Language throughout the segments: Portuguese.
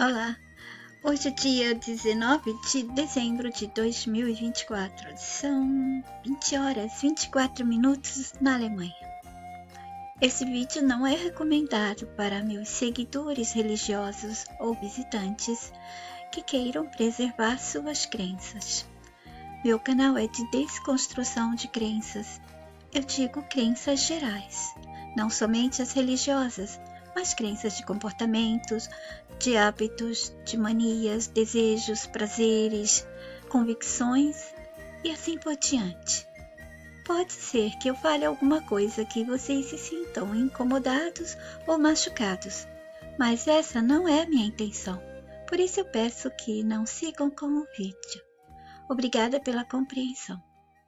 Olá, hoje é dia 19 de dezembro de 2024, são 20 horas 24 minutos na Alemanha. Esse vídeo não é recomendado para meus seguidores religiosos ou visitantes que queiram preservar suas crenças. Meu canal é de desconstrução de crenças, eu digo crenças gerais, não somente as religiosas, mas crenças de comportamentos, de hábitos, de manias, desejos, prazeres, convicções e assim por diante. Pode ser que eu fale alguma coisa que vocês se sintam incomodados ou machucados, mas essa não é a minha intenção, por isso eu peço que não sigam com o vídeo. Obrigada pela compreensão.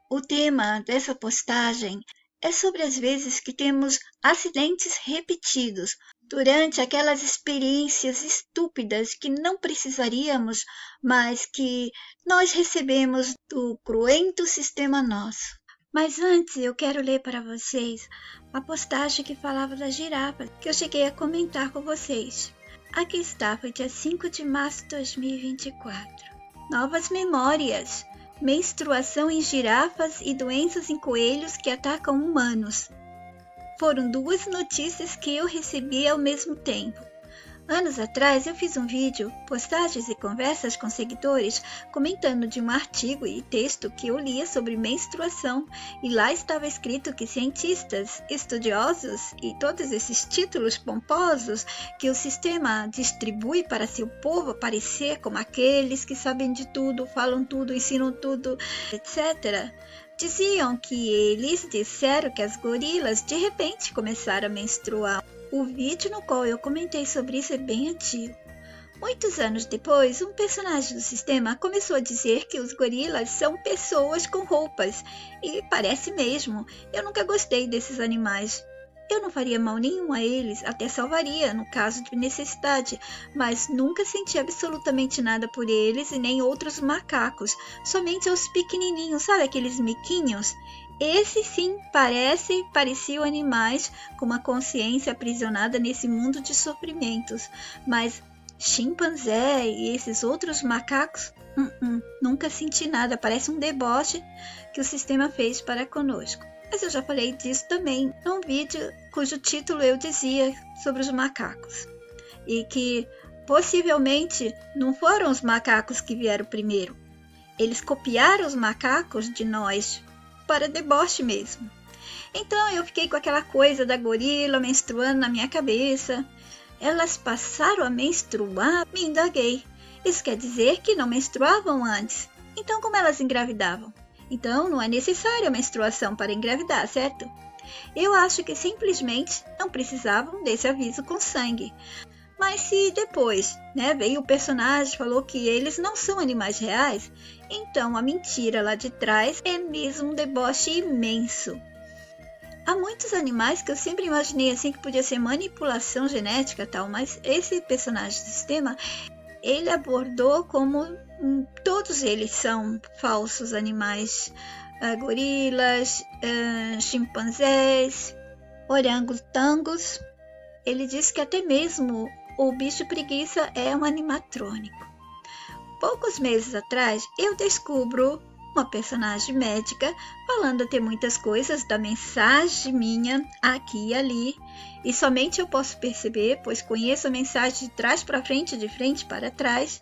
O tema dessa postagem é sobre as vezes que temos acidentes repetidos durante aquelas experiências estúpidas que não precisaríamos, mas que nós recebemos do cruento sistema nosso. Mas antes eu quero ler para vocês a postagem que falava da girafa, que eu cheguei a comentar com vocês. Aqui está, foi dia 5 de março de 2024. Novas memórias. Menstruação em girafas e doenças em coelhos que atacam humanos. Foram duas notícias que eu recebi ao mesmo tempo. Anos atrás eu fiz um vídeo, postagens e conversas com seguidores comentando de um artigo e texto que eu lia sobre menstruação e lá estava escrito que cientistas, estudiosos e todos esses títulos pomposos que o sistema distribui para seu povo parecer como aqueles que sabem de tudo, falam tudo, ensinam tudo, etc., diziam que eles disseram que as gorilas de repente começaram a menstruar. O vídeo no qual eu comentei sobre isso é bem antigo. Muitos anos depois, um personagem do sistema começou a dizer que os gorilas são pessoas com roupas. E parece mesmo. Eu nunca gostei desses animais. Eu não faria mal nenhum a eles, até salvaria no caso de necessidade, mas nunca senti absolutamente nada por eles e nem outros macacos, somente os pequenininhos, sabe aqueles miquinhos? Esses sim pareciam animais com uma consciência aprisionada nesse mundo de sofrimentos, mas chimpanzé e esses outros macacos, nunca senti nada, parece um deboche que o sistema fez para conosco. Mas eu já falei disso também num vídeo cujo título eu dizia sobre os macacos. E que possivelmente não foram os macacos que vieram primeiro. Eles copiaram os macacos de nós para deboche mesmo. Então eu fiquei com aquela coisa da gorila menstruando na minha cabeça. Elas passaram a menstruar, me indaguei. Isso quer dizer que não menstruavam antes. Então como elas engravidavam? Então, não é necessária a menstruação para engravidar, certo? Eu acho que simplesmente não precisavam desse aviso com sangue. Mas se depois, veio o personagem e falou que eles não são animais reais, então a mentira lá de trás é mesmo um deboche imenso. Há muitos animais que eu sempre imaginei assim que podia ser manipulação genética e tal, mas esse personagem do sistema, ele abordou como todos eles são falsos animais, gorilas, chimpanzés, orangotangos. Ele diz que até mesmo o bicho preguiça é um animatrônico. Poucos meses atrás, eu descubro uma personagem médica falando até muitas coisas da mensagem minha aqui e ali, e somente eu posso perceber, pois conheço a mensagem de trás para frente, de frente para trás.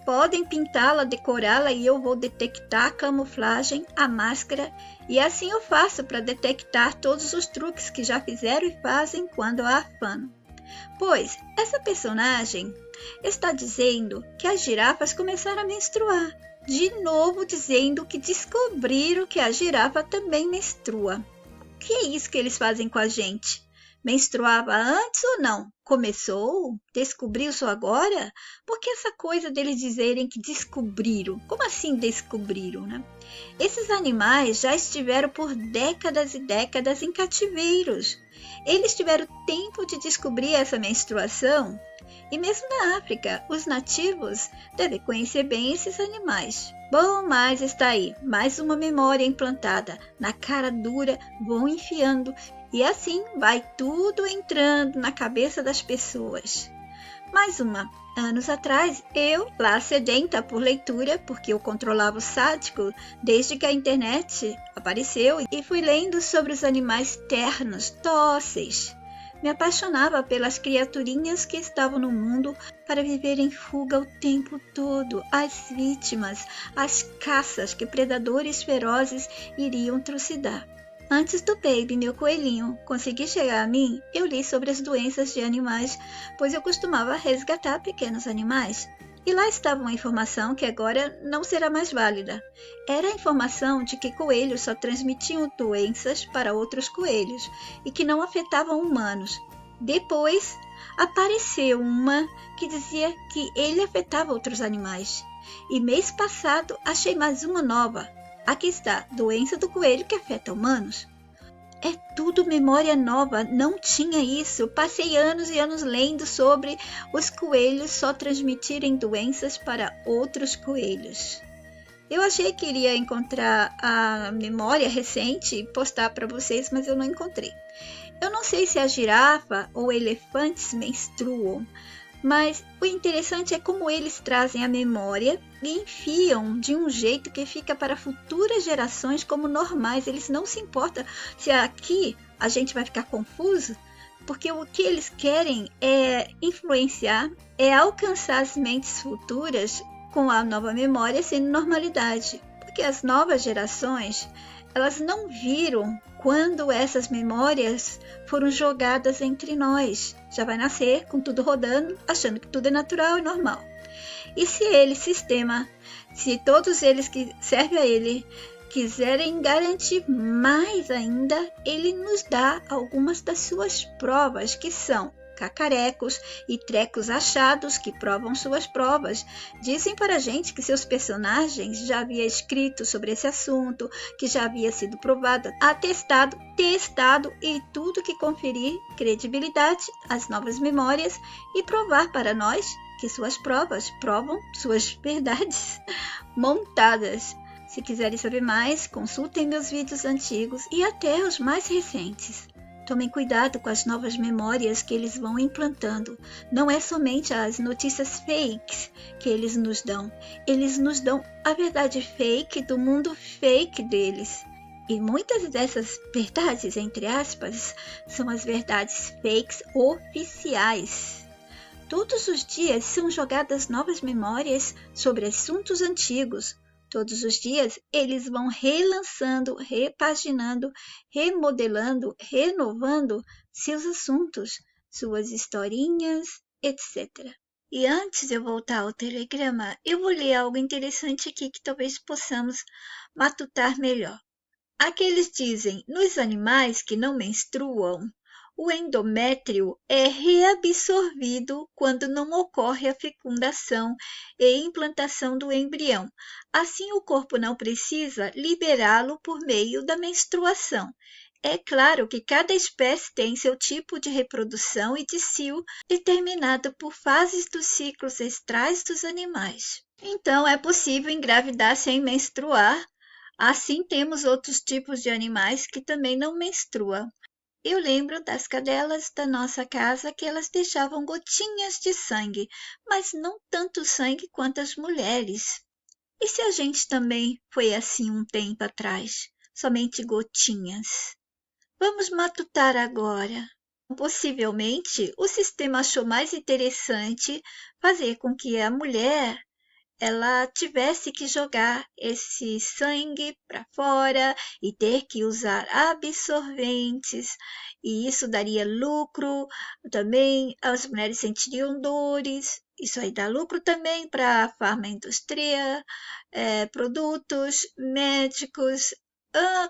Podem pintá-la, decorá-la e eu vou detectar a camuflagem, a máscara, e assim eu faço para detectar todos os truques que já fizeram e fazem quando a afano. Pois essa personagem está dizendo que as girafas começaram a menstruar, de novo dizendo que descobriram que a girafa também menstrua. O que é isso que eles fazem com a gente? Menstruava antes ou não? Começou? Descobriu só agora? Por que essa coisa deles dizerem que descobriram? Como assim descobriram, Esses animais já estiveram por décadas e décadas em cativeiros. Eles tiveram tempo de descobrir essa menstruação. E mesmo na África, os nativos devem conhecer bem esses animais. Bom, mas está aí, mais uma memória implantada. Na cara dura, vão enfiando. E assim vai tudo entrando na cabeça das pessoas. Anos atrás, eu, lá sedenta por leitura, porque eu controlava o sádico desde que a internet apareceu, e fui lendo sobre os animais ternos, dóceis. Me apaixonava pelas criaturinhas que estavam no mundo para viver em fuga o tempo todo, as vítimas, as caças que predadores ferozes iriam trucidar. Antes do Baby, meu coelhinho, conseguir chegar a mim, eu li sobre as doenças de animais, pois eu costumava resgatar pequenos animais. E lá estava uma informação que agora não será mais válida. Era a informação de que coelhos só transmitiam doenças para outros coelhos e que não afetavam humanos. Depois, apareceu uma que dizia que ele afetava outros animais. E mês passado achei mais uma nova. Aqui está, doença do coelho que afeta humanos. É tudo memória nova, não tinha isso. Passei anos e anos lendo sobre os coelhos só transmitirem doenças para outros coelhos. Eu achei que iria encontrar a memória recente e postar para vocês, mas eu não encontrei. Eu não sei se a girafa ou elefantes menstruam, mas o interessante é como eles trazem a memória e enfiam de um jeito que fica para futuras gerações como normais. Eles não se importam se aqui a gente vai ficar confuso, porque o que eles querem é influenciar, é alcançar as mentes futuras com a nova memória sendo normalidade. Porque as novas gerações, elas não viram quando essas memórias foram jogadas entre nós. Já vai nascer com tudo rodando, achando que tudo é natural e normal. E se todos eles que servem a ele quiserem garantir mais ainda, ele nos dá algumas das suas provas, que são cacarecos e trecos achados que provam suas provas. Dizem para a gente que seus personagens já haviam escrito sobre esse assunto, que já havia sido provado, atestado, testado e tudo que conferir credibilidade às novas memórias e provar para nós que suas provas provam suas verdades montadas. Se quiserem saber mais, consultem meus vídeos antigos e até os mais recentes. Tomem cuidado com as novas memórias que eles vão implantando. Não é somente as notícias fakes que eles nos dão a verdade fake do mundo fake deles. E muitas dessas verdades, entre aspas, são as verdades fakes oficiais. Todos os dias são jogadas novas memórias sobre assuntos antigos. Todos os dias eles vão relançando, repaginando, remodelando, renovando seus assuntos, suas historinhas, etc. E antes de eu voltar ao telegrama, eu vou ler algo interessante aqui que talvez possamos matutar melhor. Aqui eles dizem, nos animais que não menstruam, o endométrio é reabsorvido quando não ocorre a fecundação e implantação do embrião. Assim, o corpo não precisa liberá-lo por meio da menstruação. É claro que cada espécie tem seu tipo de reprodução e de cio determinado por fases dos ciclos estrais dos animais. Então, é possível engravidar sem menstruar. Assim, temos outros tipos de animais que também não menstruam. Eu lembro das cadelas da nossa casa que elas deixavam gotinhas de sangue, mas não tanto sangue quanto as mulheres. E se a gente também foi assim um tempo atrás, somente gotinhas? Vamos matutar agora. Possivelmente, o sistema achou mais interessante fazer com que a mulher ela tivesse que jogar esse sangue para fora e ter que usar absorventes, e isso daria lucro também, as mulheres sentiriam dores, isso aí dá lucro também para a farmaindústria, produtos médicos,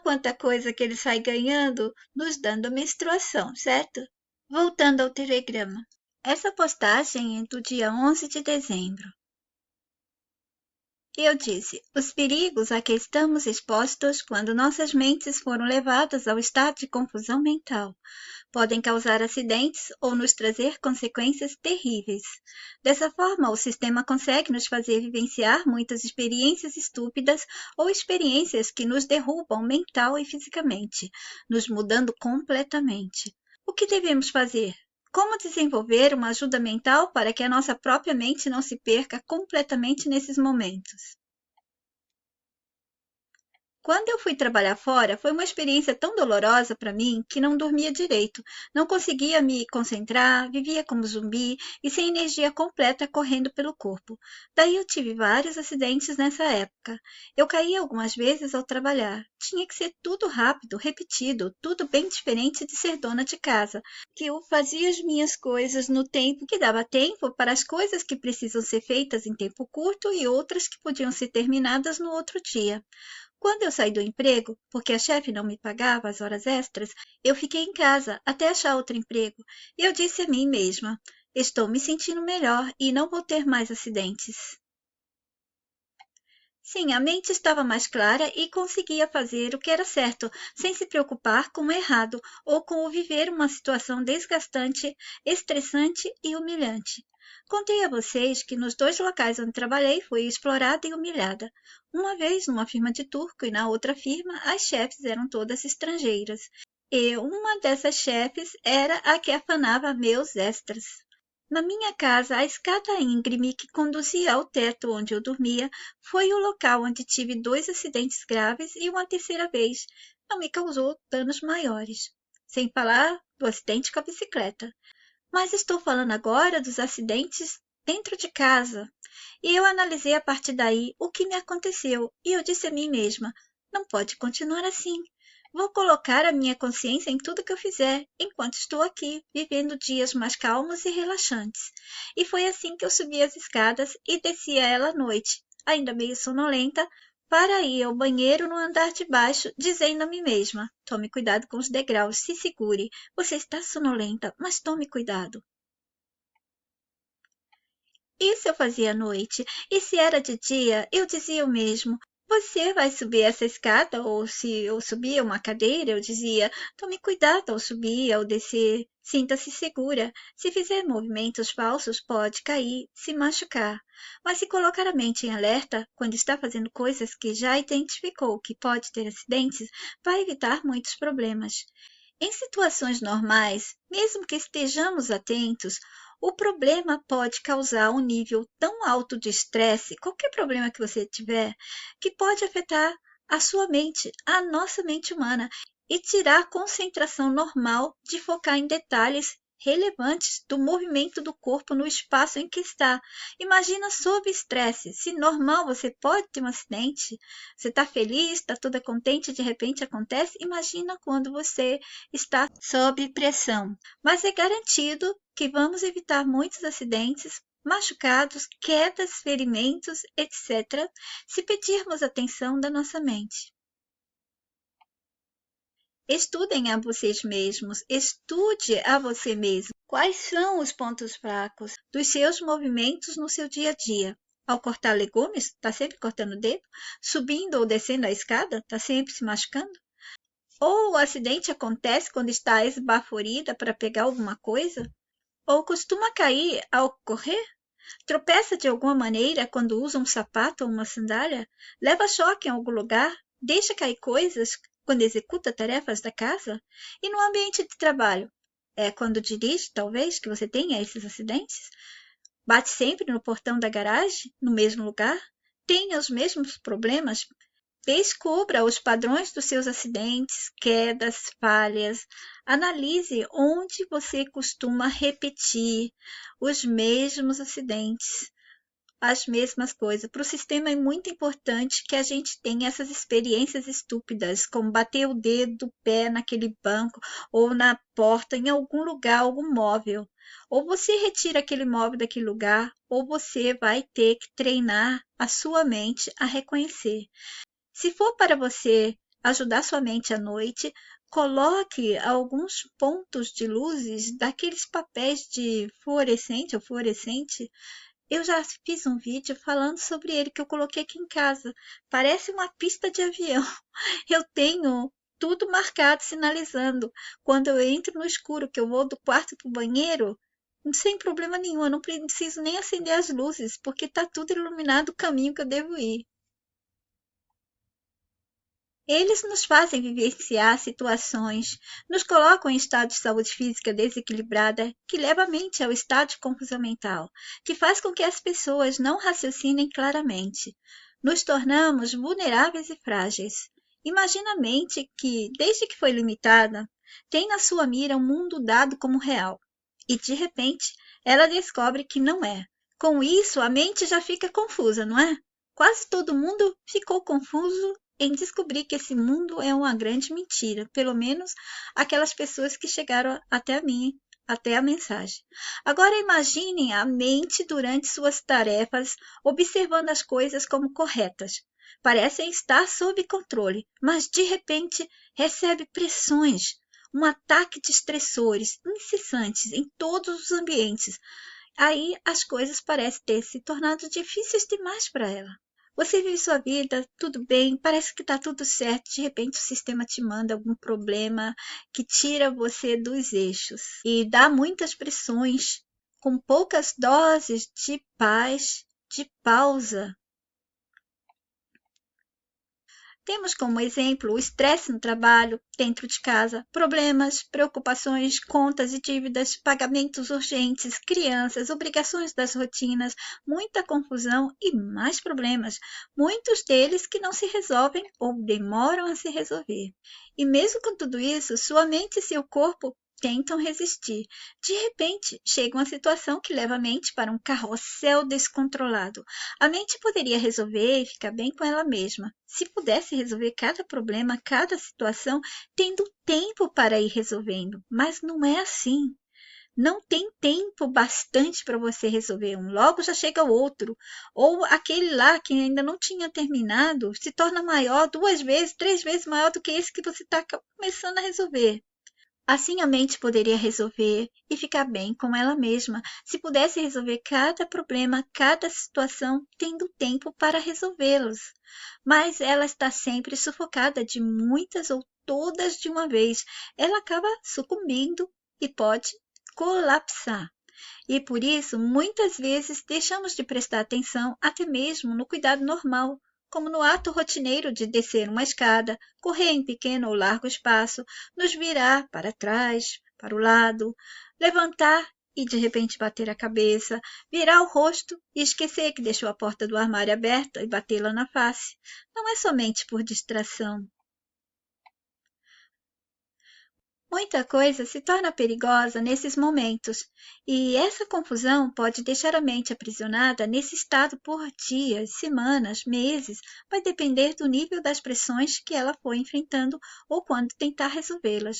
quanta coisa que ele sai ganhando nos dando a menstruação, certo? Voltando ao telegrama. Essa postagem é do dia 11 de dezembro. Eu disse, os perigos a que estamos expostos quando nossas mentes foram levadas ao estado de confusão mental podem causar acidentes ou nos trazer consequências terríveis. Dessa forma, o sistema consegue nos fazer vivenciar muitas experiências estúpidas ou experiências que nos derrubam mental e fisicamente, nos mudando completamente. O que devemos fazer? Como desenvolver uma ajuda mental para que a nossa própria mente não se perca completamente nesses momentos? Quando eu fui trabalhar fora, foi uma experiência tão dolorosa para mim que não dormia direito, não conseguia me concentrar, vivia como zumbi e sem energia completa correndo pelo corpo. Daí eu tive vários acidentes nessa época. Eu caí algumas vezes ao trabalhar. Tinha que ser tudo rápido, repetido, tudo bem diferente de ser dona de casa, que eu fazia as minhas coisas no tempo que dava tempo para as coisas que precisam ser feitas em tempo curto e outras que podiam ser terminadas no outro dia. Quando eu saí do emprego, porque a chefe não me pagava as horas extras, eu fiquei em casa até achar outro emprego. E eu disse a mim mesma: estou me sentindo melhor e não vou ter mais acidentes. Sim, a mente estava mais clara e conseguia fazer o que era certo, sem se preocupar com o errado ou com o viver uma situação desgastante, estressante e humilhante. Contei a vocês que nos dois locais onde trabalhei fui explorada e humilhada. Uma vez numa firma de turco e na outra firma as chefes eram todas estrangeiras. E uma dessas chefes era a que afanava meus extras. Na minha casa, a escada íngreme que conduzia ao teto onde eu dormia foi o local onde tive dois acidentes graves e uma terceira vez não me causou danos maiores. Sem falar do acidente com a bicicleta. Mas estou falando agora dos acidentes dentro de casa. E eu analisei a partir daí o que me aconteceu e eu disse a mim mesma: não pode continuar assim. Vou colocar a minha consciência em tudo que eu fizer enquanto estou aqui, vivendo dias mais calmos e relaxantes. E foi assim que eu subi as escadas e descia ela à noite, ainda meio sonolenta, para ir ao banheiro no andar de baixo, dizendo a mim mesma: tome cuidado com os degraus, se segure. Você está sonolenta, mas tome cuidado. Isso eu fazia à noite, e se era de dia, eu dizia o mesmo: você vai subir essa escada, ou se eu subia uma cadeira, eu dizia: tome cuidado ao subir, ao descer, sinta-se segura. Se fizer movimentos falsos, pode cair, se machucar. Mas se colocar a mente em alerta, quando está fazendo coisas que já identificou que pode ter acidentes, vai evitar muitos problemas. Em situações normais, mesmo que estejamos atentos, o problema pode causar um nível tão alto de estresse, qualquer problema que você tiver, que pode afetar a sua mente, a nossa mente humana, e tirar a concentração normal de focar em detalhes relevantes do movimento do corpo no espaço em que está. Imagina sob estresse. Se normal você pode ter um acidente, você está feliz, está toda contente, de repente acontece. Imagina quando você está sob pressão. Mas é garantido que vamos evitar muitos acidentes, machucados, quedas, ferimentos, etc., se pedirmos atenção da nossa mente. Estudem a vocês mesmos, estude a você mesmo. Quais são os pontos fracos dos seus movimentos no seu dia a dia? Ao cortar legumes, está sempre cortando o dedo? Subindo ou descendo a escada, está sempre se machucando? Ou o acidente acontece quando está esbaforida para pegar alguma coisa? Ou costuma cair ao correr? Tropeça de alguma maneira quando usa um sapato ou uma sandália? Leva choque em algum lugar? Deixa cair coisas quando executa tarefas da casa? E no ambiente de trabalho? É quando dirige, talvez, que você tenha esses acidentes? Bate sempre no portão da garagem, no mesmo lugar? Tenha os mesmos problemas? Descubra os padrões dos seus acidentes, quedas, falhas. Analise onde você costuma repetir os mesmos acidentes, as mesmas coisas. Para o sistema é muito importante que a gente tenha essas experiências estúpidas, como bater o dedo do pé naquele banco ou na porta, em algum lugar, algum móvel. Ou você retira aquele móvel daquele lugar, ou você vai ter que treinar a sua mente a reconhecer. Se for para você ajudar sua mente à noite, coloque alguns pontos de luzes daqueles papéis de fluorescente ou fluorescente. Eu já fiz um vídeo falando sobre ele que eu coloquei aqui em casa. Parece uma pista de avião. Eu tenho tudo marcado, sinalizando. Quando eu entro no escuro, que eu vou do quarto para o banheiro, sem problema nenhum, eu não preciso nem acender as luzes, porque está tudo iluminado o caminho que eu devo ir. Eles nos fazem vivenciar situações, nos colocam em estado de saúde física desequilibrada, que leva a mente ao estado de confusão mental, que faz com que as pessoas não raciocinem claramente. Nos tornamos vulneráveis e frágeis. Imagina a mente que, desde que foi limitada, tem na sua mira um mundo dado como real. E, de repente, ela descobre que não é. Com isso, a mente já fica confusa, não é? Quase todo mundo ficou confuso em descobrir que esse mundo é uma grande mentira, pelo menos aquelas pessoas que chegaram até a mim, até a mensagem. Agora imaginem a mente durante suas tarefas, observando as coisas como corretas. Parecem estar sob controle, mas de repente recebe pressões, um ataque de estressores incessantes em todos os ambientes. Aí as coisas parecem ter se tornado difíceis demais para ela. Você vive sua vida, tudo bem, parece que está tudo certo, de repente o sistema te manda algum problema que tira você dos eixos e dá muitas pressões, com poucas doses de paz, de pausa. Temos como exemplo o estresse no trabalho, dentro de casa, problemas, preocupações, contas e dívidas, pagamentos urgentes, crianças, obrigações das rotinas, muita confusão e mais problemas, muitos deles que não se resolvem ou demoram a se resolver. E mesmo com tudo isso, sua mente e seu corpo tentam resistir. De repente, chega uma situação que leva a mente para um carrossel descontrolado. A mente poderia resolver e ficar bem com ela mesma, se pudesse resolver cada problema, cada situação, tendo tempo para ir resolvendo. Mas não é assim. Não tem tempo bastante para você resolver um, logo já chega o outro. Ou aquele lá que ainda não tinha terminado se torna maior, 2 vezes, 3 vezes maior do que esse que você está começando a resolver. Assim a mente poderia resolver e ficar bem com ela mesma, se pudesse resolver cada problema, cada situação, tendo tempo para resolvê-los. Mas ela está sempre sufocada de muitas ou todas de uma vez. Ela acaba sucumbindo e pode colapsar. E por isso, muitas vezes, deixamos de prestar atenção até mesmo no cuidado normal, como no ato rotineiro de descer uma escada, correr em pequeno ou largo espaço, nos virar para trás, para o lado, levantar e de repente bater a cabeça, virar o rosto e esquecer que deixou a porta do armário aberta e batê-la na face. Não é somente por distração. Muita coisa se torna perigosa nesses momentos, e essa confusão pode deixar a mente aprisionada nesse estado por dias, semanas, meses, vai depender do nível das pressões que ela for enfrentando ou quando tentar resolvê-las.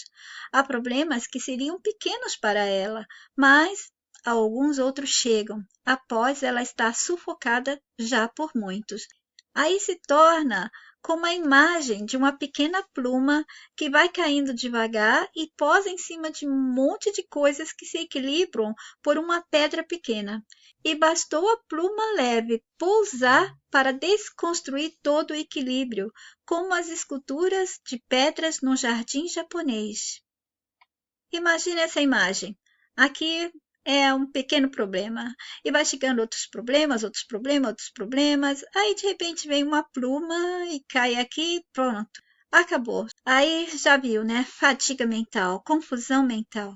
Há problemas que seriam pequenos para ela, mas alguns outros chegam após ela estar sufocada já por muitos. Aí se torna como a imagem de uma pequena pluma que vai caindo devagar e posa em cima de um monte de coisas que se equilibram por uma pedra pequena. E bastou a pluma leve pousar para desconstruir todo o equilíbrio, como as esculturas de pedras no jardim japonês. Imagine essa imagem. Aqui é um pequeno problema. E vai chegando outros problemas, outros problemas, outros problemas. Aí, de repente, vem uma pluma e cai aqui, pronto. Acabou. Aí já viu, né? Fadiga mental, confusão mental.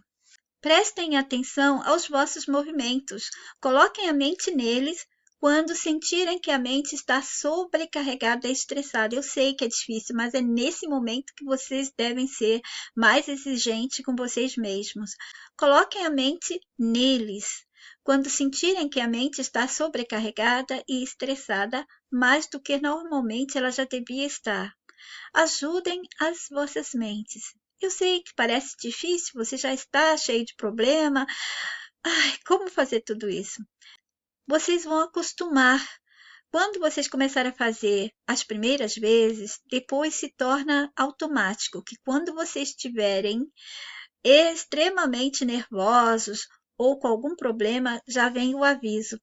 Prestem atenção aos vossos movimentos. Coloquem a mente neles quando sentirem que a mente está sobrecarregada e estressada. Eu sei que é difícil, mas é nesse momento que vocês devem ser mais exigentes com vocês mesmos. Coloquem a mente neles. Quando sentirem que a mente está sobrecarregada e estressada, mais do que normalmente ela já devia estar. Ajudem as vossas mentes. Eu sei que parece difícil, você já está cheio de problema. Ai, como fazer tudo isso? Vocês vão acostumar. Quando vocês começarem a fazer as primeiras vezes, depois se torna automático, que quando vocês estiverem extremamente nervosos ou com algum problema, já vem o aviso.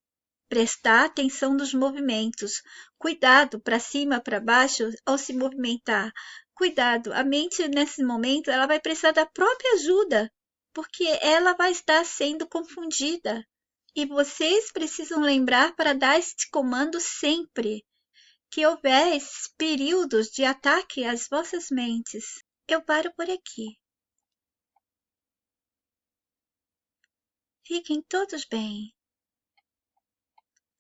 Prestar atenção nos movimentos. Cuidado para cima, para baixo ao se movimentar. Cuidado, a mente nesse momento ela vai precisar da própria ajuda, porque ela vai estar sendo confundida. E vocês precisam lembrar para dar este comando sempre. que houver esses períodos de ataque às vossas mentes. Eu paro por aqui. Fiquem todos bem.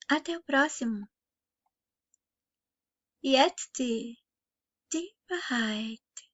Até o próximo. Yet die Wahrheit.